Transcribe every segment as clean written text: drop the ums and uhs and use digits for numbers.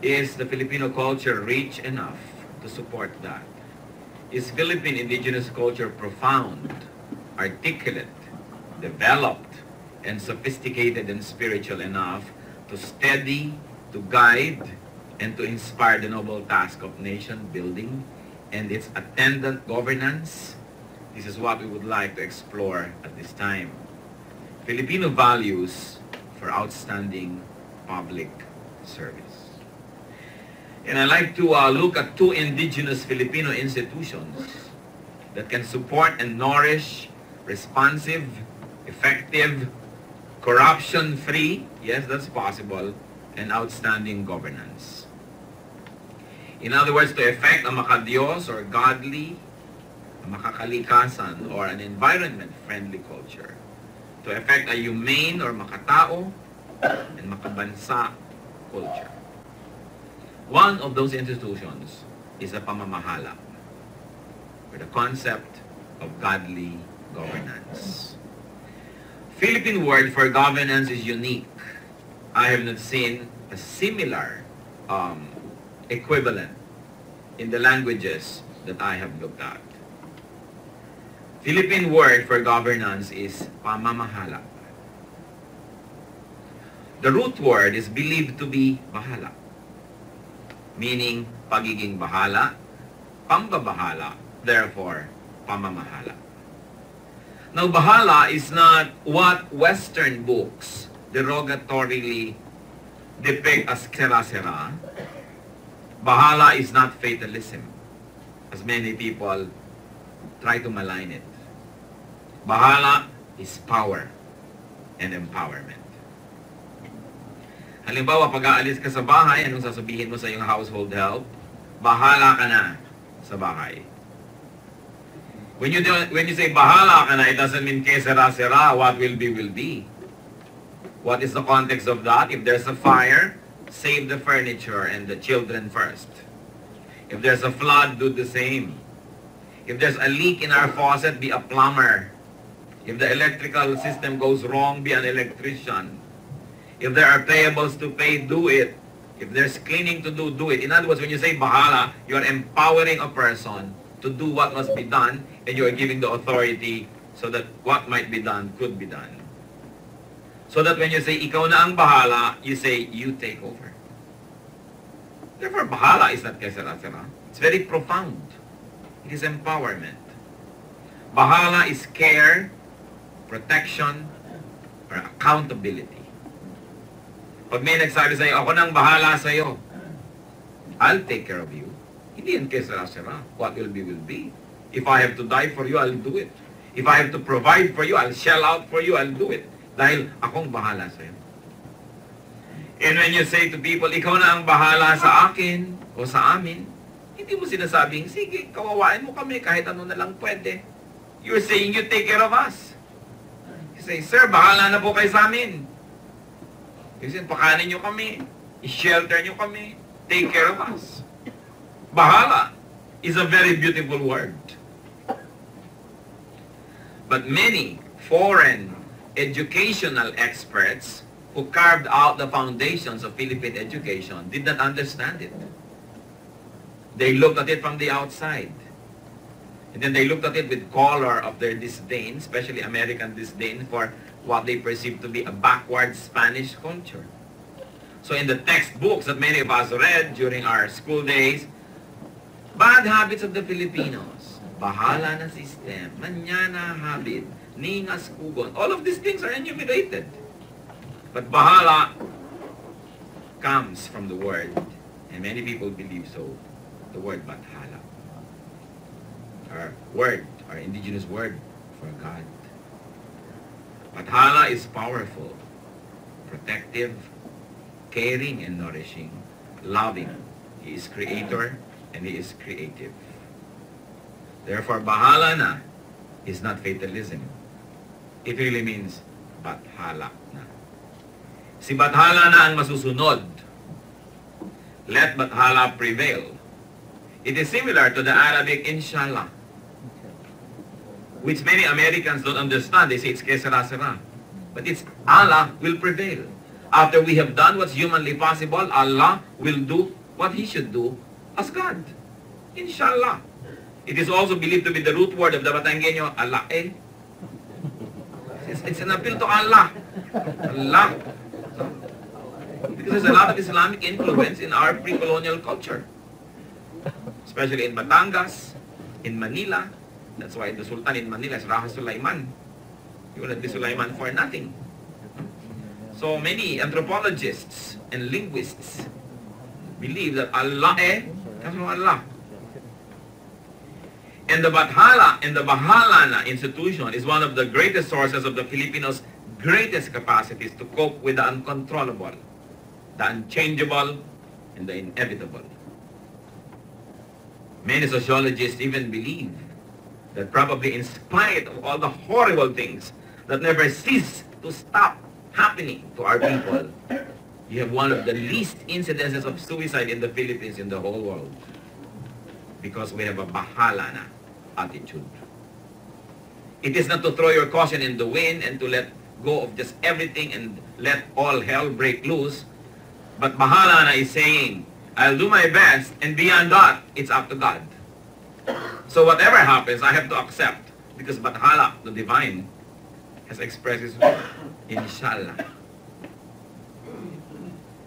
Is the Filipino culture rich enough to support that? Is Philippine indigenous culture profound, articulate, developed, and sophisticated and spiritual enough to steady, to guide, and to inspire the noble task of nation building and its attendant governance? This is what we would like to explore at this time. Filipino values for outstanding public service. And I'd like to look at two indigenous Filipino institutions that can support and nourish responsive, effective, corruption-free, yes, that's possible, and outstanding governance. In other words, to effect a makadiyos or godly, a makakalikasan or an environment-friendly culture, to effect a humane or makatao and makabansa culture. One of those institutions is a pamamahala, or the concept of godly governance. Philippine word for governance is unique. I have not seen a similar equivalent in the languages that I have looked at. Philippine word for governance is pamamahala. The root word is believed to be bahala, meaning pagiging bahala, pambabahala, therefore pamamahala. Now, bahala is not what Western books derogatorily depict as sera-sera. Bahala is not fatalism, as many people try to malign it. Bahala is power and empowerment. Halimbawa, pag aalis ka sa bahay, anong sasabihin mo sa iyong household help? Bahala ka na sa bahay. When you say bahala ka na, it doesn't mean que sera-sera, what will be, will be. What is the context of that? If there's a fire, save the furniture and the children first. If there's a flood, do the same. If there's a leak in our faucet, be a plumber. If the electrical system goes wrong, be an electrician. If there are payables to pay, do it. If there's cleaning to do, do it. In other words, when you say bahala, you're empowering a person to do what must be done, and you're giving the authority so that what might be done could be done. So that when you say, ikaw na ang bahala, you say, you take over. Therefore, bahala is not kesera-sera. It's very profound. It is empowerment. Bahala is care, protection, or accountability. Pag may nagsabi sa'yo, ako nang bahala sa'yo, I'll take care of you. Hindi yan kesera-sera. What will be, will be. If I have to die for you, I'll do it. If I have to provide for you, I'll shell out for you, I'll do it. Dahil akong bahala sa'yo. And when you say to people, ikaw na ang bahala sa akin o sa amin, hindi mo sinasabing, sige, kawawain mo kami kahit ano na lang pwede. You're saying, you take care of us. You say, sir, bahala na po kayo sa amin. Kasi pakanin nyo kami, i-shelter nyo kami, take care of us. Bahala is a very beautiful word. But many foreign educational experts who carved out the foundations of Philippine education did not understand it. They looked at it from the outside. And then they looked at it with color of their disdain, especially American disdain for what they perceive to be a backward Spanish culture. So in the textbooks that many of us read during our school days, bad habits of the Filipinos, bahala na system, manyana habit, ningas kugon, all of these things are enumerated. But bahala comes from the word, and many people believe so, the word bathala. Our word, our indigenous word for God. Bathala is powerful, protective, caring and nourishing, loving. He is creator and he is creative. Therefore, bahala na is not fatalism. It really means bathala na. Si bathala na ang masusunod. Let bathala prevail. It is similar to the Arabic inshallah, which many Americans don't understand. They say it's que sera sera. But it's Allah will prevail. After we have done what's humanly possible, Allah will do what He should do as God. Inshallah. It is also believed to be the root word of the Batanggenyo, Allah. It's an appeal to Allah. Allah. Because there's a lot of Islamic influence in our pre-colonial culture. Especially in Batangas, in Manila. That's why the Sultan in Manila is Raja Sulaiman. He wouldn't be Sulaiman for nothing. So many anthropologists and linguists believe that Allah comes from Allah. And the Bathala and the Bahalana institution is one of the greatest sources of the Filipinos' greatest capacities to cope with the uncontrollable, the unchangeable, and the inevitable. Many sociologists even believe that probably in spite of all the horrible things that never cease to stop happening to our people, you have one of the least incidences of suicide in the Philippines in the whole world. Because we have a Bahalana attitude. It is not to throw your caution in the wind and to let go of just everything and let all hell break loose. But Bahalana is saying, I'll do my best, and beyond that, it's up to God. So whatever happens, I have to accept, because Bathala, the divine, has expressed His will. Inshallah.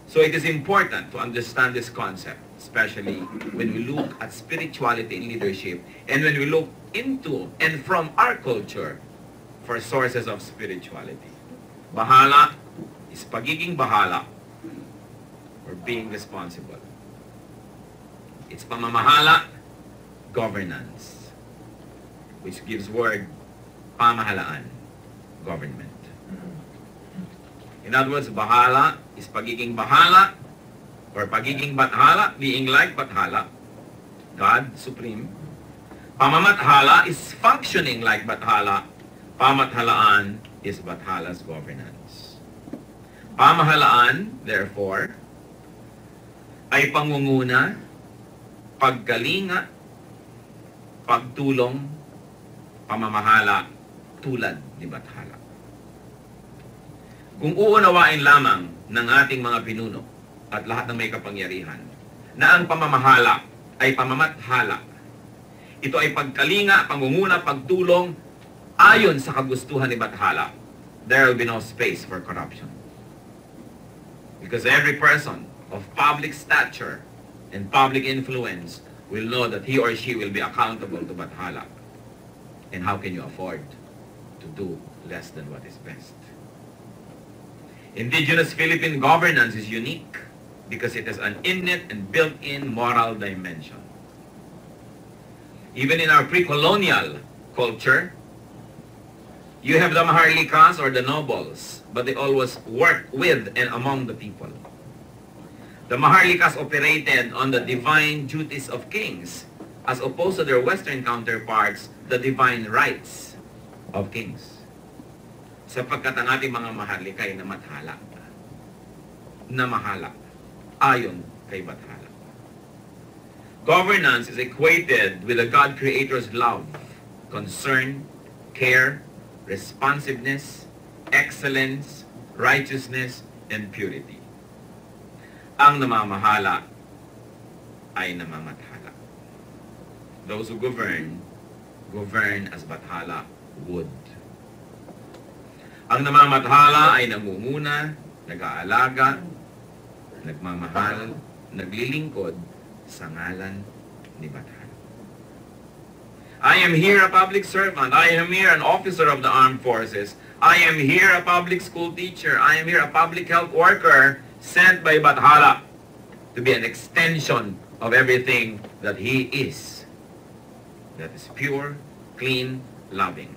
So it is important to understand this concept, especially when we look at spirituality in leadership, and when we look into and from our culture for sources of spirituality. Bahala is pagiging bahala, or being responsible. It's pamamahala, governance, which gives word pamahalaan, government. In other words, bahala is pagiging bahala, or pagiging bathala, being like bathala, God supreme. Pamamathala is functioning like bathala. Pamathalaan is bathala's governance. Pamahalaan, therefore, ay pangunguna, pagkalinga, pagtulong, pamamahala tulad ni bathala. Kung uunawain lamang ng ating mga pinuno at lahat ng may kapangyarihan na ang pamamahala ay pamamathala, ito ay pagkalinga, pangunguna, pagtulong ayon sa kagustuhan ni bathala, there will be no space for corruption. Because every person of public stature and public influence will know that he or she will be accountable to bathala. And how can you afford to do less than what is best? Indigenous Philippine governance is unique because it has an innate and built-in moral dimension. Even in our pre-colonial culture, you have the maharlikas or the nobles, but they always work with and among the people. The maharlikas operated on the divine duties of kings, as opposed to their Western counterparts, the divine rights of kings. Sapagkat ang ating mga maharlika ay namathala, namahala, ayon kay bathala. Governance is equated with the God Creator's love, concern, care, responsiveness, excellence, righteousness, and purity. Ang namamahala ay namamathala. Those who govern, govern as bathala would. Ang namamathala ay namumuna, nag-aalaga, nagmamahal, naglilingkod sa ngalan ni bathala. I am here a public servant. I am here an officer of the armed forces. I am here a public school teacher. I am here a public health worker sent by bathala to be an extension of everything that he is. That is pure, clean, loving.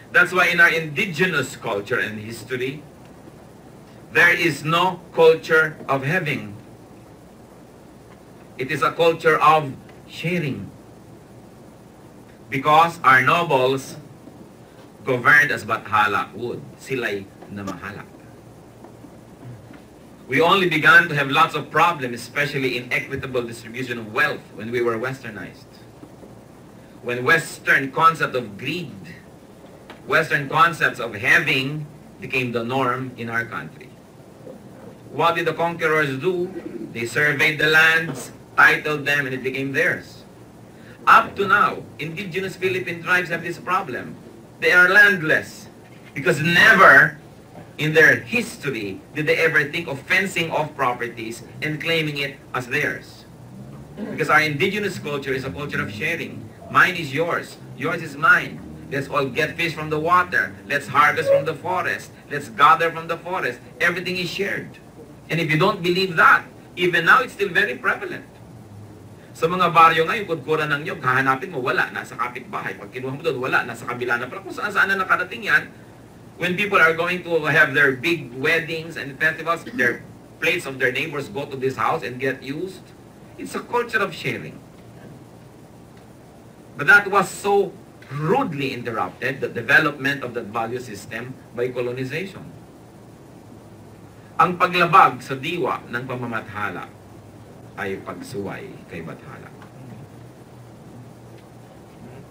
That's why in our indigenous culture and history, there is no culture of having. It is a culture of sharing. Because our nobles governed as bathala would. Sila'y namahala. We only began to have lots of problems, especially in equitable distribution of wealth, when we were westernized. When Western concept of greed, Western concepts of having became the norm in our country. What did the conquerors do? They surveyed the lands, titled them, and it became theirs. Up to now, indigenous Philippine tribes have this problem. They are landless because never in their history did they ever think of fencing off properties and claiming it as theirs. Because our indigenous culture is a culture of sharing. Mine is yours. Yours is mine. Let's all get fish from the water. Let's harvest from the forest. Let's gather from the forest. Everything is shared. And if you don't believe that, even now it's still very prevalent. Sa mga baryo ngayon, kudkuran ng nyog, hahanapin mo, wala, nasa kapitbahay. Pag kinuha mo doon, wala, nasa kabila na pala. Kung saan-saan na nakarating yan, when people are going to have their big weddings and festivals, their plates of their neighbors go to this house and get used. It's a culture of sharing. But that was so rudely interrupted, the development of that value system, by colonization. Ang paglabag sa diwa ng pamamathala ay pagsuway kay Bathala.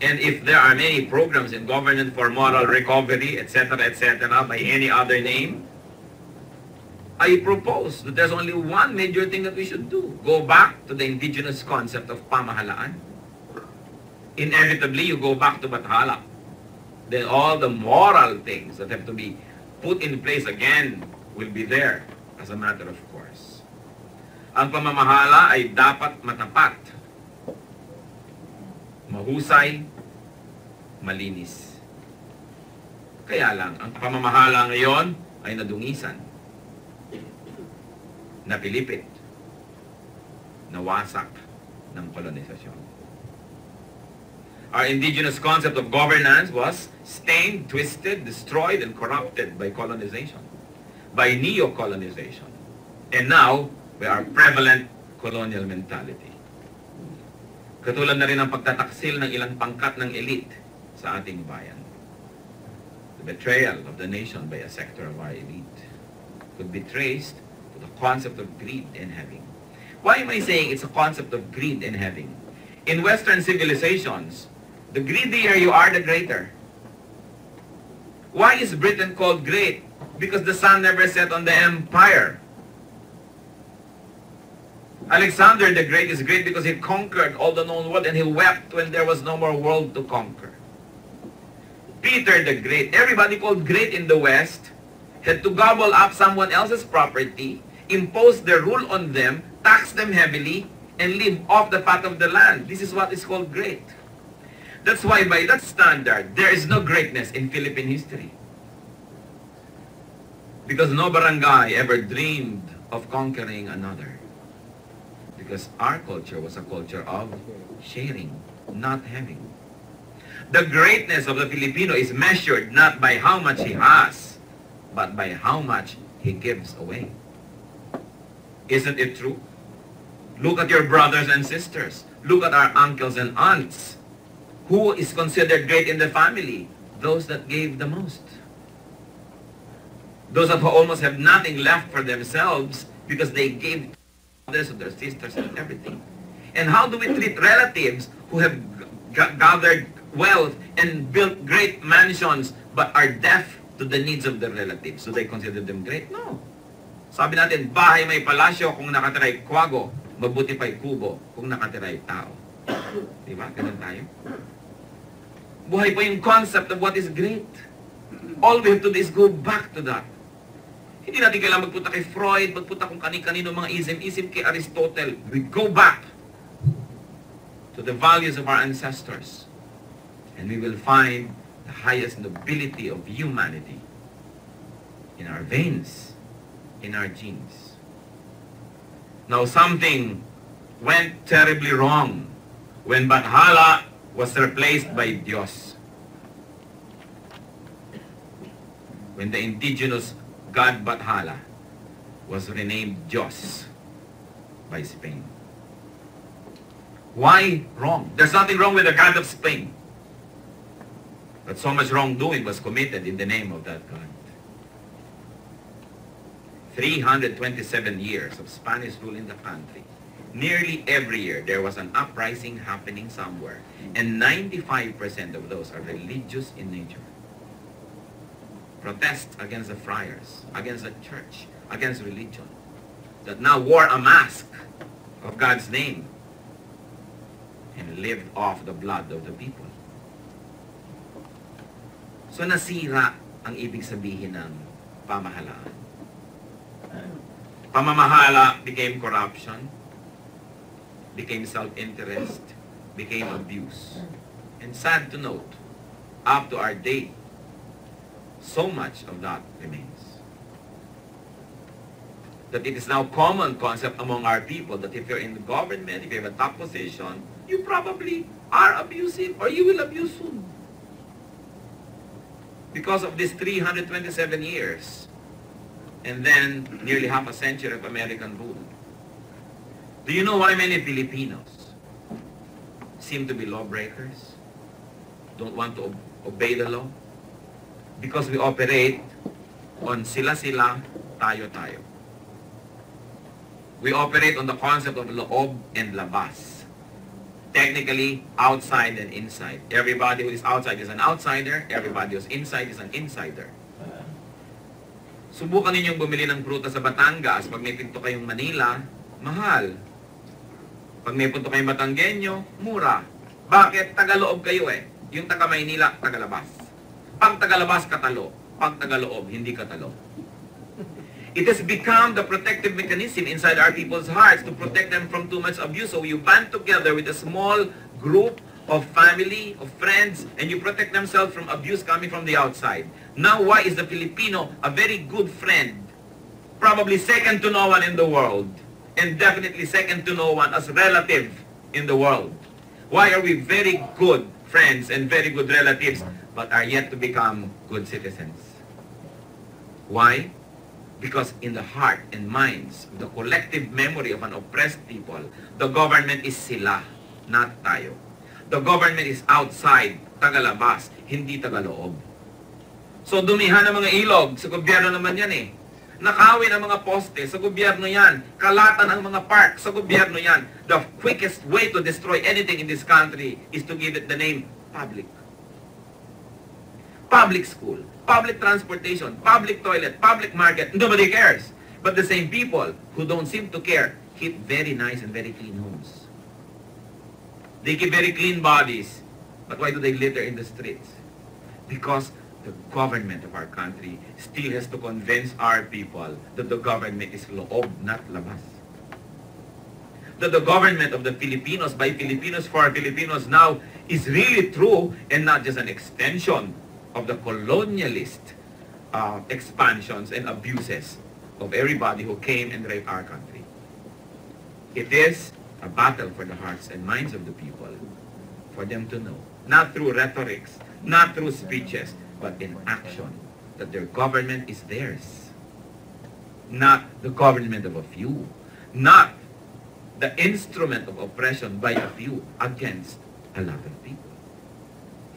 And if there are many programs in government for moral recovery, etc., by any other name, I propose that there's only one major thing that we should do. Go back to the indigenous concept of pamahalaan. Inevitably, you go back to Bathala. Then all the moral things that have to be put in place again will be there as a matter of course. Ang pamamahala ay dapat matapat, mahusay, malinis. Kaya lang, ang pamamahala ngayon ay nadungisan, napilipit, nawasak ng kolonisasyon. Our indigenous concept of governance was stained, twisted, destroyed, and corrupted by colonization, by neo-colonization. And now, we are prevalent colonial mentality. Katulad na rin ang pagtataksil ng ilang pangkat ng elite sa ating bayan. The betrayal of the nation by a sector of our elite could be traced to the concept of greed and having. Why am I saying it's a concept of greed and having? In Western civilizations, the greedier you are, the greater. Why is Britain called great? Because the sun never set on the empire. Alexander the Great is great because he conquered all the known world and he wept when there was no more world to conquer. Peter the Great, everybody called great in the West, had to gobble up someone else's property, impose their rule on them, tax them heavily, and live off the fat of the land. This is what is called great. That's why by that standard, there is no greatness in Philippine history. Because no barangay ever dreamed of conquering another. Because our culture was a culture of sharing, not having. The greatness of the Filipino is measured not by how much he has, but by how much he gives away. Isn't it true? Look at your brothers and sisters. Look at our uncles and aunts. Who is considered great in the family? Those that gave the most. Those that almost have nothing left for themselves because they gave others, their sisters, and everything. And how do we treat relatives who have gathered wealth and built great mansions but are deaf to the needs of their relatives? So they consider them great? No. Sabi natin, bahay may palasyo kung nakatiray kwago, mabuti pa'y kubo kung nakatiray tao. Diba? Ganun tayo. Buhay pa yung concept of what is great. All we have to do is go back to that. Hindi natin kailangan magpunta kay Freud, magpunta kung kani-kanino mga ism-ism kay Aristotle. We go back to the values of our ancestors. And we will find the highest nobility of humanity in our veins, in our genes. Now something went terribly wrong when Bathala was replaced by Diyos. When the indigenous God Bathala was renamed Diyos by Spain. Why wrong? There's nothing wrong with the God of Spain. But so much wrongdoing was committed in the name of that God. 327 years of Spanish rule in the country. Nearly every year, there was an uprising happening somewhere. And 95% of those are religious in nature. Protests against the friars, against the church, against religion. that now wore a mask of God's name and lived off the blood of the people. So nasira ang ibig sabihin ng pamahalaan. Pamamahala became corruption, became self-interest, became abuse. And sad to note, up to our day, so much of that remains. That it is now common concept among our people that if you're in the government, if you have a top position, you probably are abusive or you will abuse soon. Because of this 327 years and then nearly half a century of American rule. Do you know why many Filipinos seem to be lawbreakers? Don't want to obey the law? Because we operate on sila-sila, tayo-tayo. We operate on the concept of loob and labas. Technically, outside and inside. Everybody who is outside is an outsider. Everybody who is inside is an insider. Subukan ninyong bumili ng prutas sa Batangas. Pag may pinto kayong Manila, mahal. Pag may punto kayong Batanggenyo, mura. Bakit? Tagaloob kayo eh. Yung taga-Maynila, tagalabas. Pag tagalabas, katalo. Pag tagaloob, hindi katalo. It has become the protective mechanism inside our people's hearts to protect them from too much abuse. So you band together with a small group of family, of friends, and you protect themselves from abuse coming from the outside. Now, why is the Filipino a very good friend? Probably second to no one in the world. And definitely second to no one as relative in the world. Why are we very good friends and very good relatives, but are yet to become good citizens? Why? Because in the heart and minds, the collective memory of an oppressed people, the government is sila, not tayo. The government is outside, tagalabas, hindi tagaloob. So dumihan ng mga ilog, sa gobyerno naman yan eh. Nakawin ang mga poste, sa gobyerno yan. Kalatan ang mga park, sa gobyerno yan. The quickest way to destroy anything in this country is to give it the name public. Public school, public transportation, public toilet, public market, nobody cares. But the same people who don't seem to care keep very nice and very clean homes. They keep very clean bodies. But why do they litter in the streets? Because the government of our country still has to convince our people that the government is loob, not labas. That the government of the Filipinos, by Filipinos, for Filipinos now, is really true and not just an extension of the colonialist expansions and abuses of everybody who came and raped our country. It is a battle for the hearts and minds of the people, for them to know, not through rhetorics, not through speeches, but in action, that their government is theirs. Not the government of a few, not the instrument of oppression by a few against a lot of people.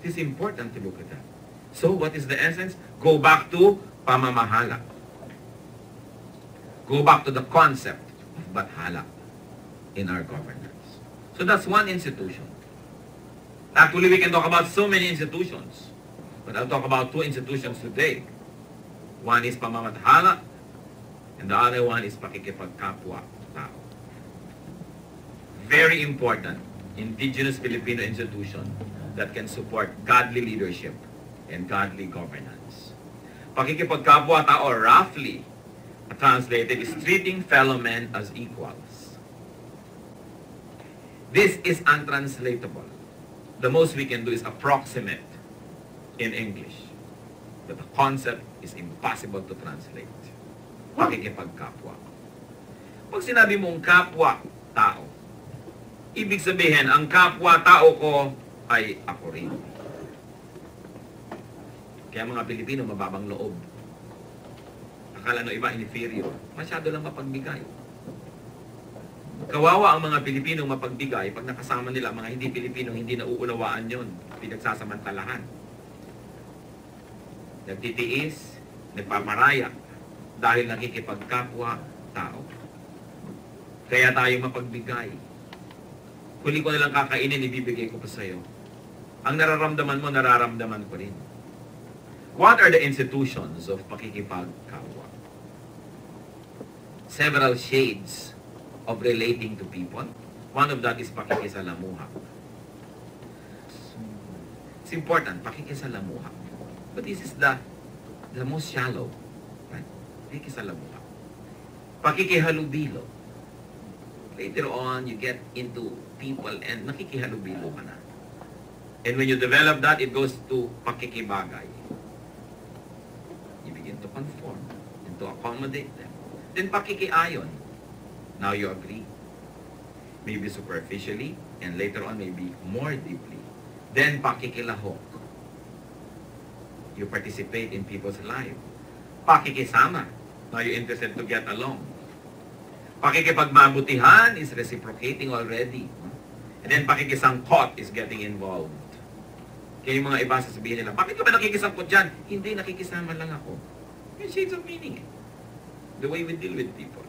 It is important to look at that. So what is the essence? Go back to pamamahala. Go back to the concept of bathala in our governance. So that's one institution. Actually, we can talk about so many institutions. But I'll talk about two institutions today. One is pamamathala, and the other one is pakikipagkapwa-tao. Very important indigenous Filipino institution that can support godly leadership and godly governance. Pakikipagkapwa-tao, roughly translated, is treating fellow men as equals. This is untranslatable. The most we can do is approximate in English. But the concept is impossible to translate. Pakikipagkapwa. Pag sinabi mong kapwa-tao, ibig sabihin, ang kapwa-tao ko ay ako rin. Kaya mga Pilipino, mababang loob. Akala no iba, inferior. Masyado lang mapagbigay. Kawawa ang mga Pilipino mapagbigay pag nakasama nila mga hindi Pilipino, hindi nauunawaan yon, pinagsasamantalahan. Nagtitiis, nagpamaraya, dahil nakikipagkapwa-tao. Kaya tayo mapagbigay. Huli ko nalang kakainin, ibibigay ko pa sa'yo. Ang nararamdaman mo, nararamdaman ko rin. What are the institutions of pakikipagkapwa? several shades of relating to people. One of that is pakikisalamuha. It's important, pakikisalamuha. But this is the most shallow. Right? Pakikisalamuha. Pakikihalubilo. Later on, you get into people and nakikihalubilo ka na. And when you develop that, it goes to pakikibagay. You begin to conform and to accommodate them. Then pakikiayon. Now you agree. Maybe superficially, and later on maybe more deeply. Then pakikilahok. You participate in people's life. Pakikisama. Now you're interested to get along. Pakikipagmabutihan is reciprocating already. And then pakikisangkot is getting involved. Kaya yung mga iba sasabihin nila, bakit ka ba nakikisangkot dyan? Hindi, nakikisama lang ako. Yung shades of meaning. The way we deal with people.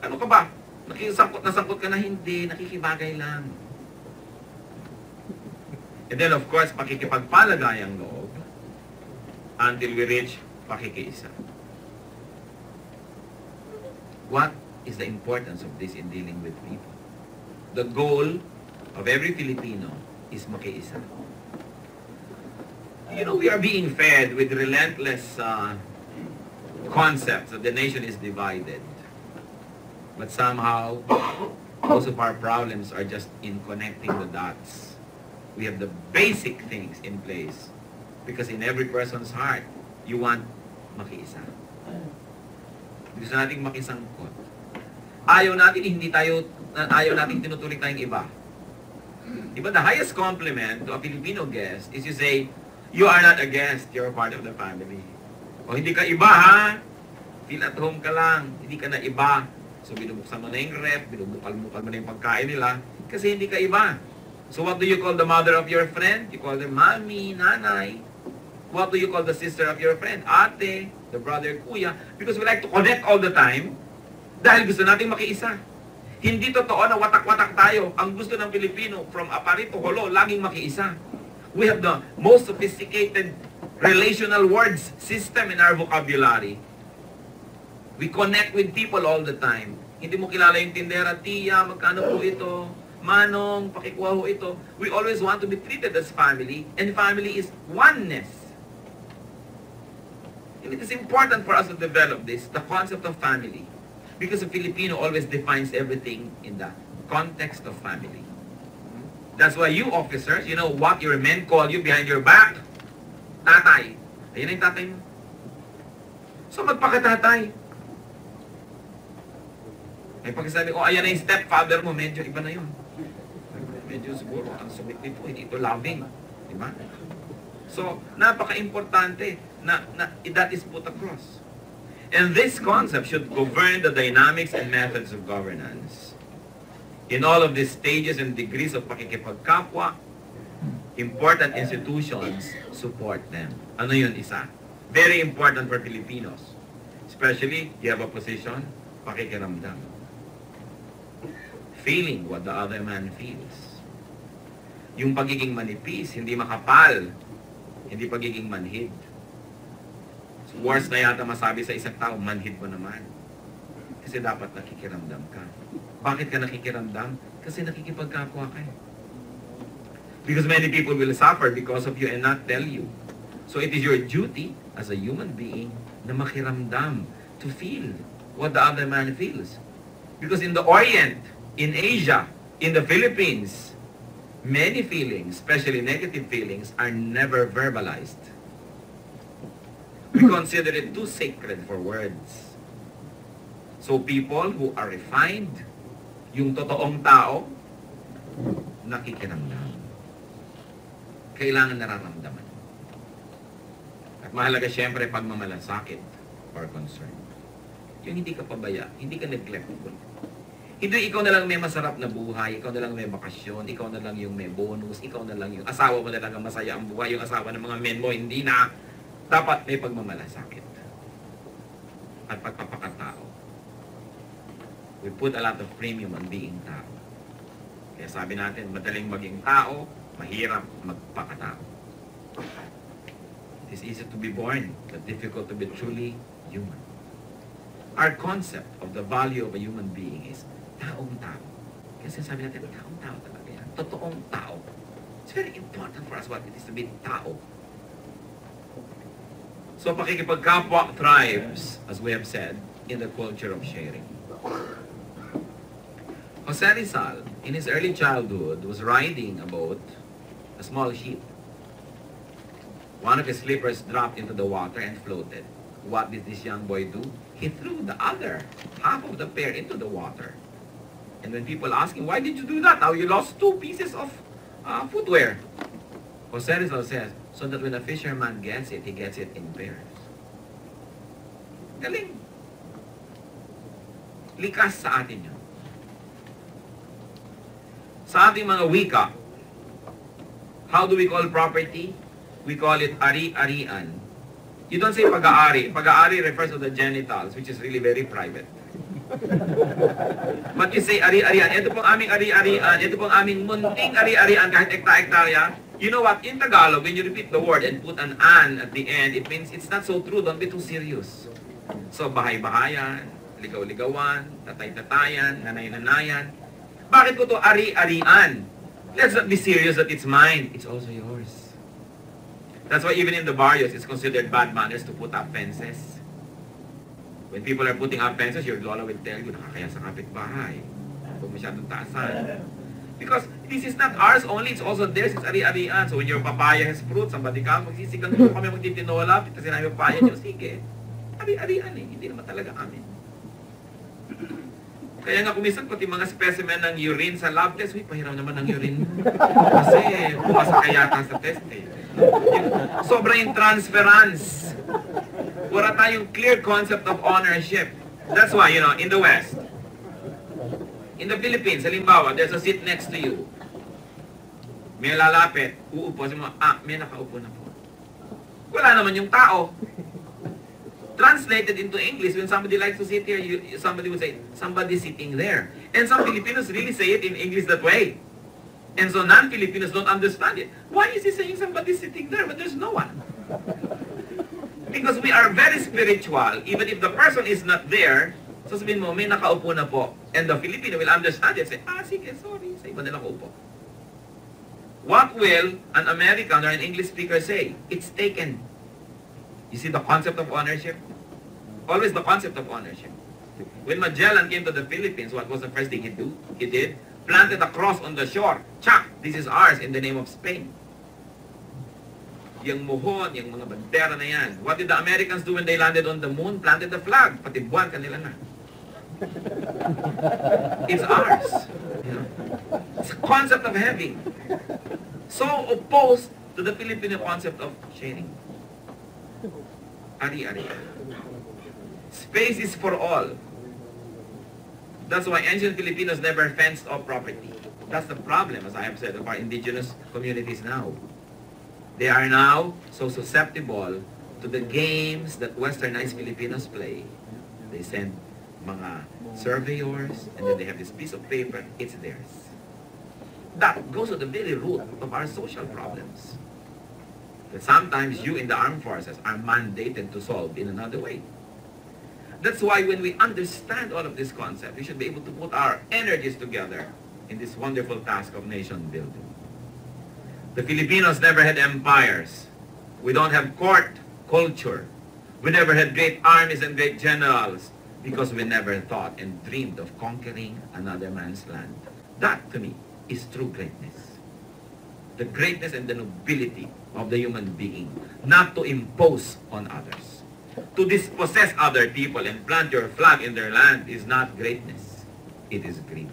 Ano ka ba? Nakikisangkot na sangkot ka na? Hindi, nakikibagay lang. And then of course, pakikipagpalagayang loob until we reach pakikiisa. What is the importance of this in dealing with people? The goal of every Filipino is makiisa. You know, we are being fed with relentless concepts that the nation is divided. But somehow, most of our problems are just in connecting the dots. We have the basic things in place. Because in every person's heart, you want makiisa. Gusto nating makisangkot. Ayaw natin tinutulik tayong iba. Diba, the highest compliment to a Filipino guest is you say, you are not a guest, you're a part of the family. O hindi ka iba, ha? Feel at home ka lang, hindi ka na iba. So binubuksan mo na yung rep, binubukal-mukal mo na yung pagkain nila, kasi hindi ka iba. So what do you call the mother of your friend? You call them mommy, nanay. What do you call the sister of your friend? Ate, the brother, kuya. Because we like to connect all the time, dahil gusto natin makiisa. Hindi totoo na watak-watak tayo. Ang gusto ng Pilipino, from apari to holo, laging makiisa. We have the most sophisticated relational words system in our vocabulary. We connect with people all the time. Hindi mo kilala yung tindera, tiya, magkano po ito, manong, pakikuha ho ito. We always want to be treated as family, and family is oneness. And it is important for us to develop this, the concept of family. Because a Filipino always defines everything in the context of family. That's why you officers, you know what your men call you behind your back? Tatay. Ayun na yung tatay mo. So magpakatatay. Ay pagkasabi, ayan na yung stepfather mo, medyo iba na yun. Medyo siguro, ang sumit nito, hindi ito loving. Diba? So, napaka-importante na that is put across. And this concept should govern the dynamics and methods of governance. In all of these stages and degrees of pakikipagkapwa, important institutions support them. Ano yun isa? Very important for Filipinos. Especially, you have a position, pakikiramdam. Feeling what the other man feels. Yung pagiging manipis, hindi makapal, hindi pagiging manhid. Worst na yata masabi sa isang tao, manhid mo naman. Kasi dapat nakikiramdam ka. Bakit ka nakikiramdam? Kasi nakikipagkapwa ka. Because many people will suffer because of you and not tell you. So it is your duty as a human being na makiramdam, to feel what the other man feels. Because in the Orient, in Asia, in the Philippines, many feelings, especially negative feelings, are never verbalized. We consider it too sacred for words. So people who are refined, yung totoong tao, nakikiramdam. Kailangan nararamdaman. At mahalaga siyempre pagmamalasakit or concern. Yung hindi ka pabaya, hindi ka neglectful. Hindi ikaw na lang may masarap na buhay, ikaw na lang may bakasyon, ikaw na lang yung may bonus, ikaw na lang yung asawa mo na lang ang masaya ang buhay, yung asawa ng mga men mo, hindi na. Dapat may pagmamalasakit. At pagpapakatao. We put a lot of premium on being tao. Kaya sabi natin, madaling maging tao, mahirap magpakatao. It is easy to be born, but difficult to be truly human. our concept of the value of a human being is taong tao. Kasi sabi natin, taong tao talaga yan. Totoong tao. It's very important for us what it is to be tao. So pakikipagkapwa thrives, as we have said, in the culture of sharing. Jose Rizal, in his early childhood, was riding a boat, a small ship. One of his slippers dropped into the water and floated. What did this young boy do? He threw the other half of the pair into the water. And when people ask him, why did you do that? Now you lost 2 pieces of footwear. Jose Rizal says, so that when a fisherman gets it, he gets it in pairs. Galing. Likas sa atin yun. Sa ating mga wika, how do we call property? We call it ari-arian. You don't say pag-aari. Pag-aari refers to the genitals, which is really very private. But you say ari-arian. Ito pong aming ari-arian. Ito pong aming munting ari-arian kahit ekta-ektarya. You know what? In Tagalog, when you repeat the word and put an "an" at the end, it means it's not so true. Don't be too serious. So, bahay-bahayan, ligaw-ligawan, tatay-tatayan, nanay-nanayan. Bakit ko to ari-arian? Let's not be serious that it's mine. It's also yours. That's why even in the barrios, it's considered bad manners to put up fences. When people are putting up fences, your lola will tell you, nakakaya sa kapitbahay. Huwag masyadong taasan. Because this is not ours only, it's also theirs, it's ari-arian. So when your papaya has fruit, somebody comes, magsisigang ko kami magtitinola, kasi namin papaya nyo, sige. Ari-arian eh, hindi naman talaga amin. Kaya nga kumisan pati mga specimen ng urine sa lab test, pahiram naman ng urine. Kasi pumasa kaya sa test eh. Sobrang transference. Wala tayong clear concept of ownership. That's why, you know, in the West, in the Philippines, halimbawa, there's a seat next to you. May lalapit, uupo, sabi mo, may nakaupo na po. Wala naman yung tao. Translated into English, when somebody likes to sit here, somebody would say, somebody's sitting there. And some Filipinos really say it in English that way. And so non-Filipinos don't understand it. Why is he saying somebody's sitting there when there's no one? Because we are very spiritual, even if the person is not there, so sabihin mo, may nakaupo na po. And the Filipino will understand it. Say, sige, sorry. Sa iba nila nakaupo. What will an American or an English speaker say? It's taken. You see the concept of ownership? Always the concept of ownership. When Magellan came to the Philippines, what was the first thing he did? Planted a cross on the shore. Chak! This is ours in the name of Spain. Yung muhon, yung mga bandera na yan. What did the Americans do when they landed on the moon? Planted the flag. Pati buwan kanila na. It's ours. You know? It's a concept of having. So opposed to the Filipino concept of sharing. Ari-ari. Space is for all. That's why ancient Filipinos never fenced off property. That's the problem, as I have said, of our indigenous communities now. They are now so susceptible to the games that westernized Filipinos play. They send mga surveyors, and then they have this piece of paper, it's theirs. That goes to the very root of our social problems. That sometimes you in the armed forces are mandated to solve in another way. That's why when we understand all of this concept, we should be able to put our energies together in this wonderful task of nation building. The Filipinos never had empires. We don't have court culture. We never had great armies and great generals because we never thought and dreamed of conquering another man's land. That, to me, is true greatness. The greatness and the nobility of the human being, not to impose on others. To dispossess other people and plant your flag in their land is not greatness. It is greed.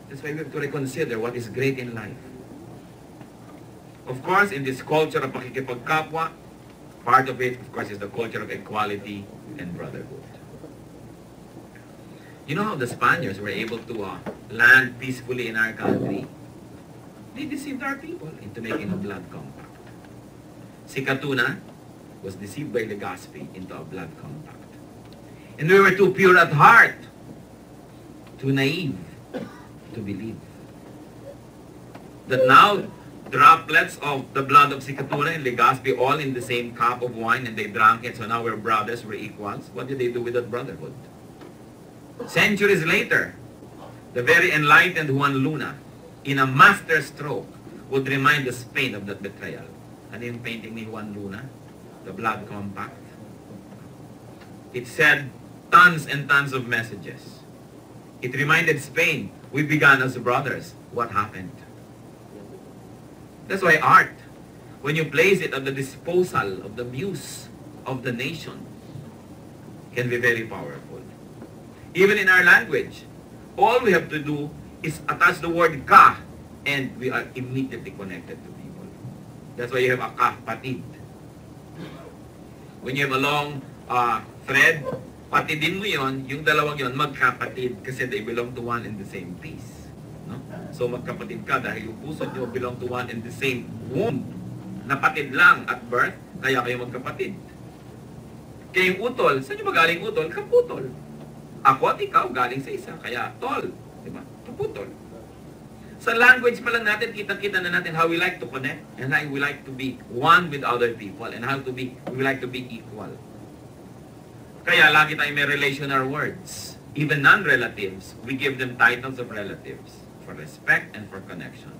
That's why we have to reconsider what is great in life. Of course, in this culture of pakikipagkapwa, part of it, of course, is the culture of equality and brotherhood. You know how the Spaniards were able to land peacefully in our country? They deceived our people into making a blood compact. Si Catuna was deceived by Legazpi into a blood compact. And we were too pure at heart, too naive to believe that now droplets of the blood of Sikatuna and Legazpi all in the same cup of wine, and they drank it, so now we're brothers, we're equals. What did they do with that brotherhood? Centuries later, the very enlightened Juan Luna, in a master stroke, would remind the Spain of that betrayal. Ano yung painting ni Juan Luna? The Blood Compact. It said tons and tons of messages. It reminded Spain, we began as brothers. What happened? That's why art, when you place it at the disposal of the muse of the nation, can be very powerful. Even in our language, all we have to do is attach the word ka, and we are immediately connected to people. That's why you have a kapatid. When you have a long thread, patidin mo yon, yung dalawang yon, magkapatid, kasi they belong to one and the same piece. No? So magkapatid ka dahil yung puso nyo belong to one and the same womb. Napatid lang at birth, kaya kayo magkapatid. Kaya yung utol, saan nyo ba galing utol? Kaputol. Ako at ikaw galing sa isa, kaya tol. Diba? Kaputol. Sa language pa lang natin, kita-kita na natin how we like to connect and how we like to be one with other people and how we like to be equal. Kaya lagi tayong may relational words. Even non-relatives, we give them titles of relatives for respect and for connection.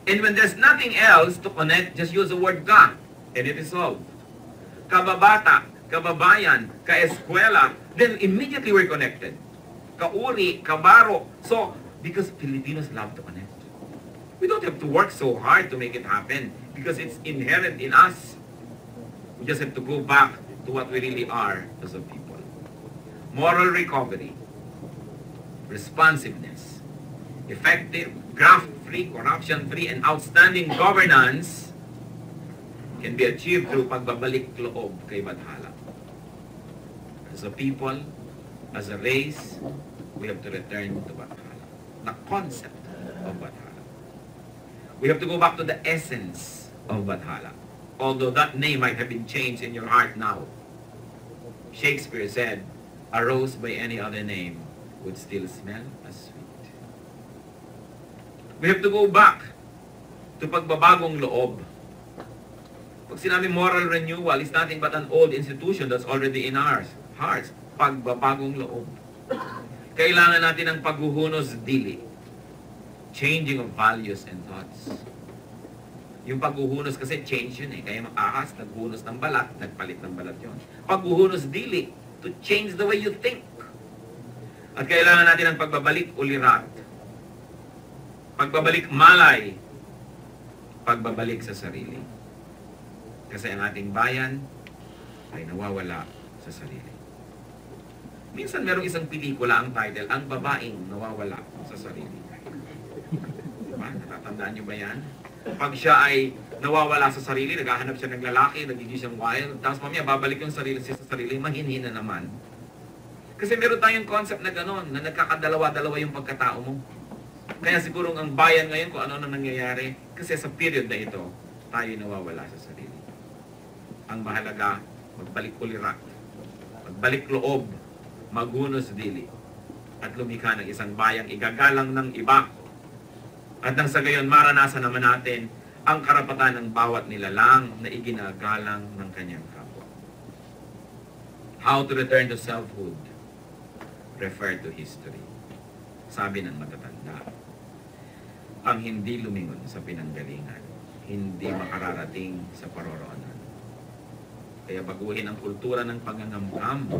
And when there's nothing else to connect, just use the word ka, and it is solved. Kababata, kababayan, kaeskwela, then immediately we're connected. Kauri, kabaro. So, because Filipinos love to connect. We don't have to work so hard to make it happen because it's inherent in us. We just have to go back to what we really are as a people. Moral recovery, responsiveness, effective, graft-free, corruption-free, and outstanding governance can be achieved through pagbabalik loob kay Bathala. As a people, as a race, we have to return to Bathala. The concept of Bathala. We have to go back to the essence of Bathala. Although that name might have been changed in your heart now. Shakespeare said, a rose by any other name would still smell as sweet. We have to go back to pagbabagong loob. Pag sinabi moral renewal is nothing but an old institution that's already in our hearts. Pagbabagong loob. Kailangan natin ng paghuhunos dili. Changing of values and thoughts. Yung paghuhunos kasi change yun eh. Kaya ahas, naghunos ng balat, nagpalit ng balat yun. Paghuhunos dili, to change the way you think. At kailangan natin ng pagbabalik ulirat. Pagbabalik malay. Pagbabalik sa sarili. Kasi ang ating bayan ay nawawala sa sarili. Minsan merong isang pelikula ang title, Ang Babaeng Nawawala sa Sarili. Diba? Natatandaan nyo ba yan? Pag siya ay nawawala sa sarili, naghahanap siya ng lalaki, nagiging siyang wild, tapos mamaya babalik yung sarili siya sa sarili, mahinhin na naman. Kasi meron tayong concept na gano'n, na nagkakadalawa-dalawa yung pagkatao mo. Kaya siguro ang bayan ngayon kung ano na nangyayari, kasi sa period na ito, tayo nawawala sa sarili. Ang mahalaga, magbalik ulirat, magbalik loob, maghunos dili, at lumikha ng isang bayang igagalang ng iba. At nang sa gayon, maranasan naman natin ang karapatan ng bawat nilalang na iginagalang ng kanyang kapwa. How to return to selfhood? Refer to history. Sabi ng matatanda, ang hindi lumingon sa pinanggalingan, hindi makararating sa paroroonan. Kaya baguhin ang kultura ng pangangamkam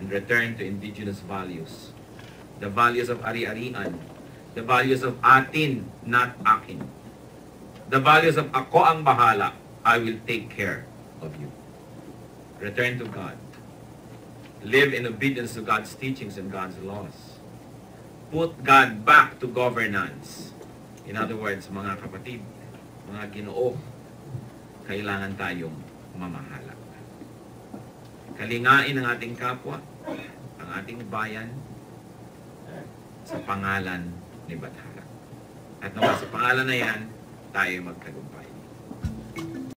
and return to indigenous values. The values of ari-arian. The values of atin, not akin. The values of ako ang bahala. I will take care of you. Return to God. Live in obedience to God's teachings and God's laws. Put God back to governance. In other words, mga kapatid, mga Ginoo, kailangan tayong mamahala. Kalingain ang ating kapwa, ang ating bayan, sa pangalan ni Bathala. At nawa sa pangalan na yan, tayo magtagumpay.